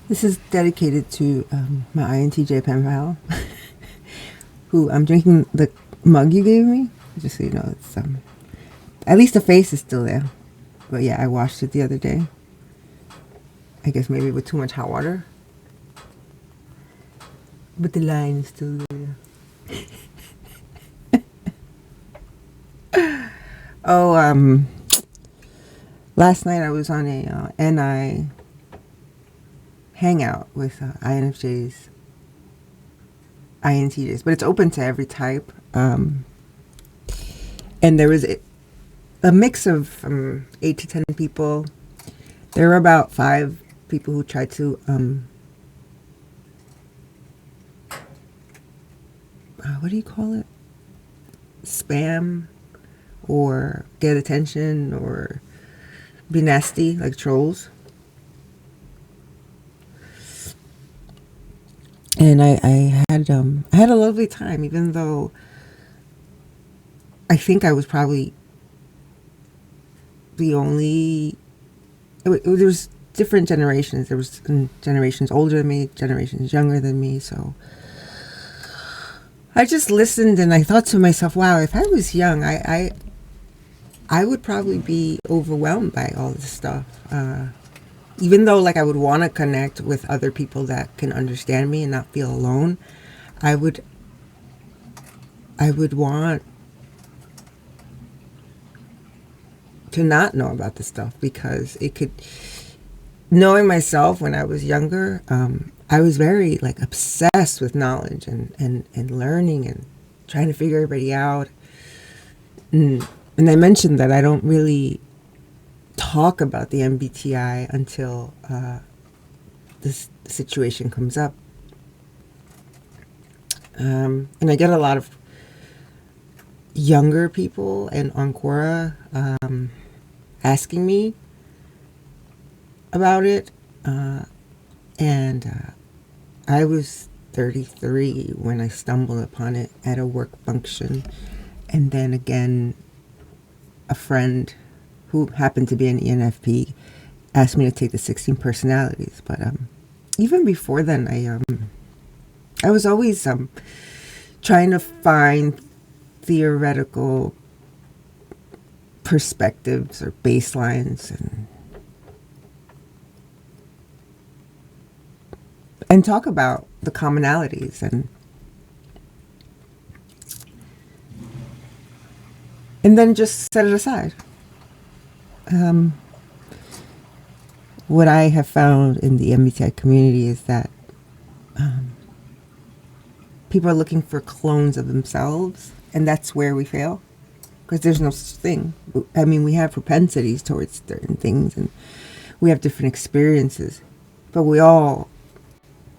This is dedicated to my INTJ penpal, who I'm drinking the mug you gave me. Just so you know, it's at least the face is still there. But yeah, I washed it the other day. I guess maybe with too much hot water. But the line is still there. Oh, last night I was on a NI Hangout with INFJs, INTJs, but it's open to every type. And there was a mix of 8 to 10 people. There were about 5 people who tried to, what do you call it? Spam or get attention or be nasty, like trolls. And I had a lovely time, even though I think I was probably the only. There was different generations. There was generations older than me, generations younger than me. So I just listened and I thought to myself, "Wow, if I was young, I would probably be overwhelmed by all this stuff." Even though, like, I would want to connect with other people that can understand me and not feel alone, I would want to not know about this stuff, because it could, knowing myself when I was younger, I was very, like, obsessed with knowledge and learning and trying to figure everybody out. And I mentioned that I don't really talk about the MBTI until this situation comes up. And I get a lot of younger people and on Quora asking me about it. And I was 33 when I stumbled upon it at a work function. And then again, a friend who happened to be an ENFP asked me to take the 16 personalities. But even before then, I was always trying to find theoretical perspectives or baselines and talk about the commonalities and then just set it aside. What I have found in the MBTI community is that people are looking for clones of themselves, and that's where we fail, because there's no such thing. I mean, we have propensities towards certain things, and we have different experiences, but we all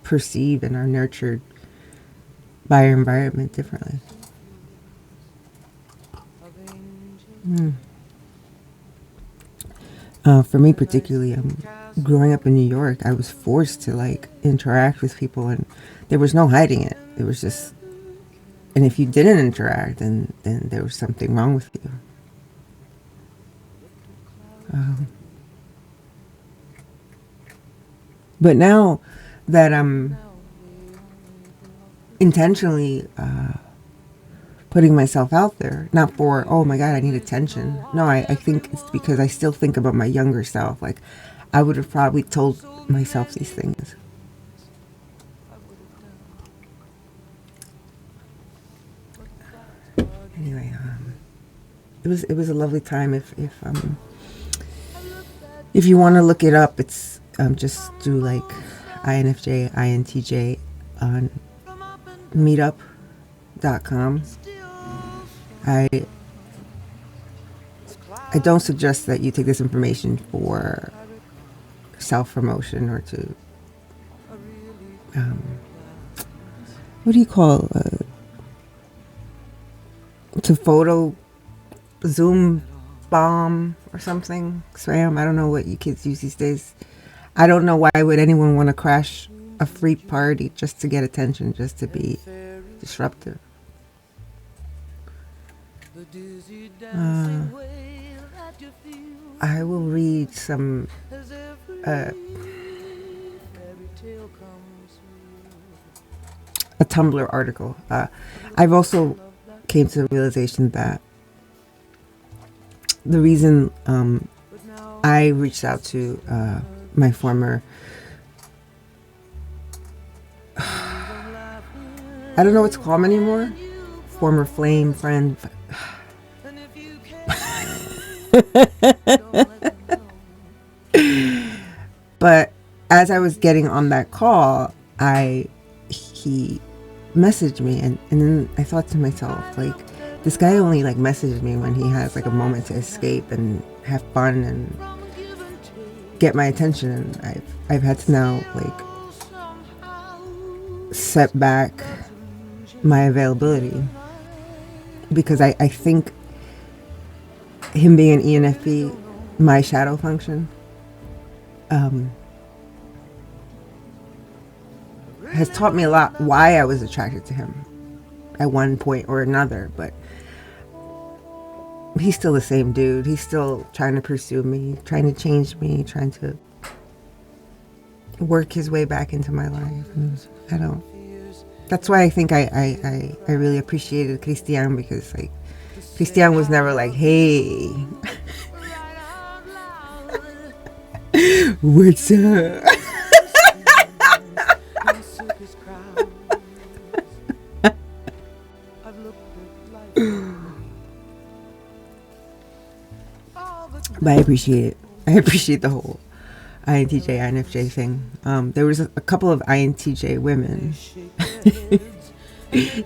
perceive and are nurtured by our environment differently. For me particularly, growing up in New York, I was forced to, like, interact with people, and there was no hiding it. It was just, and if you didn't interact, then there was something wrong with you. But now that I'm intentionally putting myself out there, not for, oh my God, I need attention. No, I think it's because I still think about my younger self. Like, I would have probably told myself these things. Anyway, it was a lovely time. If you want to look it up, it's just do like INFJ, INTJ on meetup.com. I don't suggest that you take this information for self-promotion or to what do you call to photo Zoom bomb or something, spam. I don't know what you kids use these days. I don't know why would anyone want to crash a free party just to get attention, just to be disruptive. I will read some a Tumblr article. I've also came to the realization that the reason I reached out to my former, I don't know what to call him anymore, former flame friend. But as I was getting on that call, he messaged me, and then I thought to myself, like, this guy only like messaged me when he has like a moment to escape and have fun and get my attention, and I've had to now like set back my availability, because I think him being an ENFP, my shadow function, has taught me a lot why I was attracted to him at one point or another. But he's still the same dude. He's still trying to pursue me, trying to change me, trying to work his way back into my life. And that's why I think I really appreciated Christian, because like Christian was never like, hey, what's up? But I appreciate it. I appreciate the whole INTJ, INFJ thing. There was a couple of INTJ women,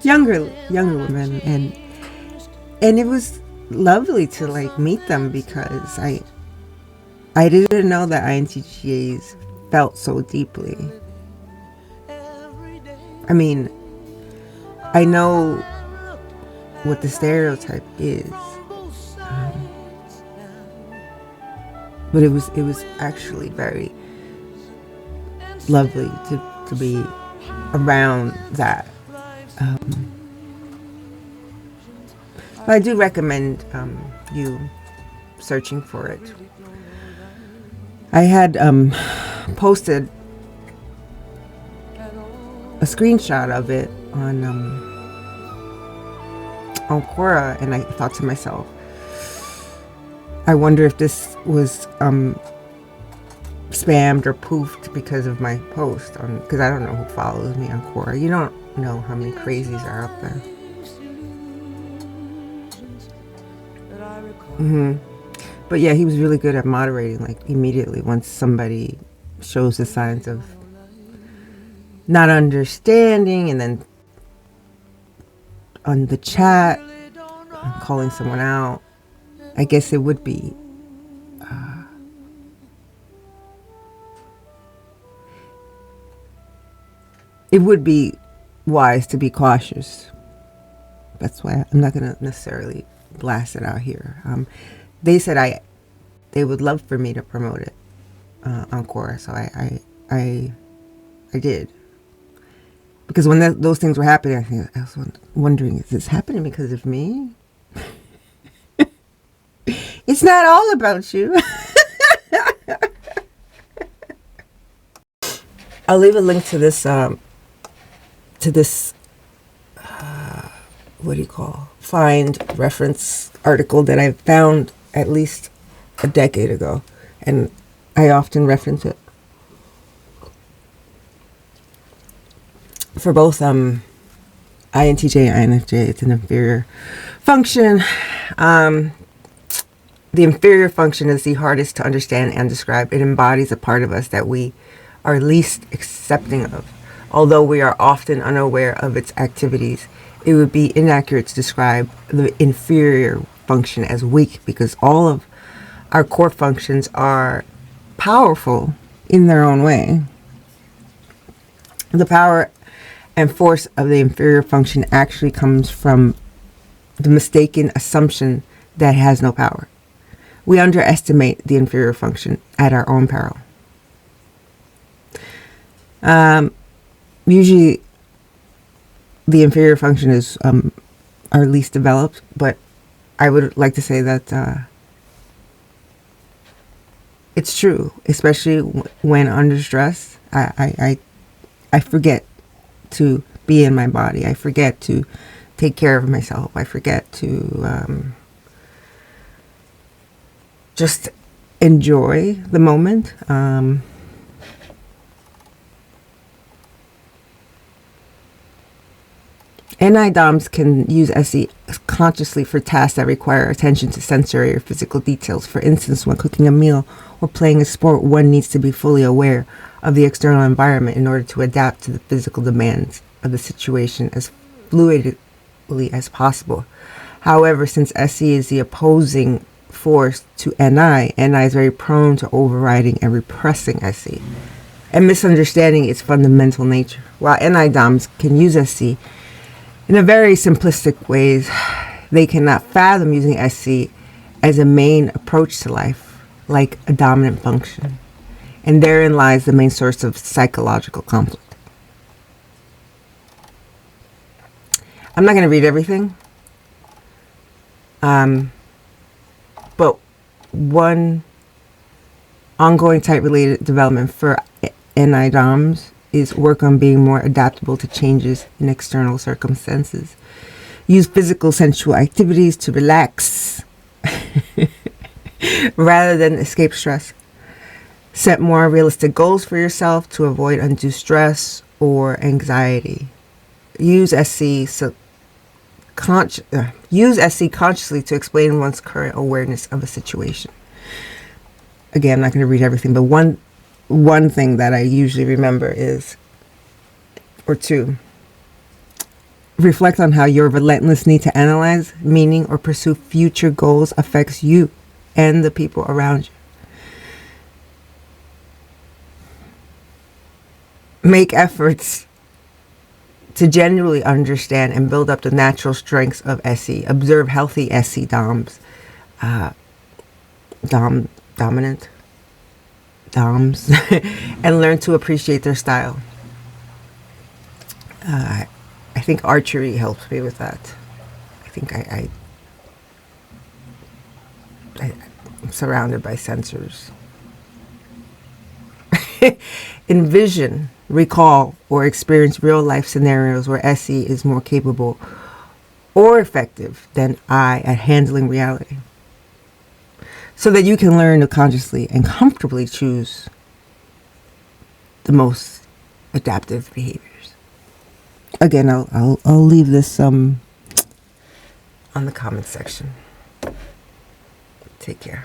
younger women, and it was lovely to like meet them, because I didn't know that INTJs felt so deeply. I mean, I know what the stereotype is, but it was actually very lovely to be around that. But I do recommend you searching for it. I had posted a screenshot of it on Quora, and I thought to myself, I wonder if this was spammed or poofed because of my post because I don't know who follows me on Quora. You don't know how many crazies are up there. But yeah, he was really good at moderating, like immediately once somebody shows the signs of not understanding, and then on the chat calling someone out. I guess it would be wise to be cautious. That's why I'm not going to necessarily blast it out here. They said they would love for me to promote it on Quora, so I did. Because when those things were happening, I was wondering, is this happening because of me? It's not all about you. I'll leave a link to this what do you call, find reference article that I found at least a decade ago, and I often reference it for both INTJ and INFJ. It's an inferior function. The inferior function is the hardest to understand and describe. It embodies a part of us that we are least accepting of. Although we are often unaware of its activities, it would be inaccurate to describe the inferior function as weak, because all of our core functions are powerful in their own way. The power and force of the inferior function actually comes from the mistaken assumption that it has no power. We underestimate the inferior function at our own peril. Usually, the inferior function is our least developed, but I would like to say that it's true, especially when under stress. I forget to be in my body. I forget to take care of myself. I forget to just enjoy the moment. NI-DOMs can use SE consciously for tasks that require attention to sensory or physical details. For instance, when cooking a meal or playing a sport, one needs to be fully aware of the external environment in order to adapt to the physical demands of the situation as fluidly as possible. However, since SE is the opposing force to NI is very prone to overriding and repressing SE and misunderstanding its fundamental nature. While NI-DOMs can use SE in a very simplistic ways, they cannot fathom using SC as a main approach to life, like a dominant function. And therein lies the main source of psychological conflict. I'm not going to read everything. But one ongoing type-related development for NI-DOMs is work on being more adaptable to changes in external circumstances. Use physical sensual activities to relax rather than escape stress. Set more realistic goals for yourself to avoid undue stress or anxiety. Use SC consciously to explain one's current awareness of a situation. Again, I'm not going to read everything, but one thing that I usually remember is, or two, reflect on how your relentless need to analyze meaning or pursue future goals affects you and the people around you. Make efforts to genuinely understand and build up the natural strengths of SE. Observe healthy SE DOMs. Dominant DOMs and learn to appreciate their style. I think archery helps me with that. I think I'm surrounded by sensors. Envision, recall, or experience real life scenarios where SE is more capable or effective than I at handling reality, so that you can learn to consciously and comfortably choose the most adaptive behaviors. Again, I'll leave this on the comment section. Take care.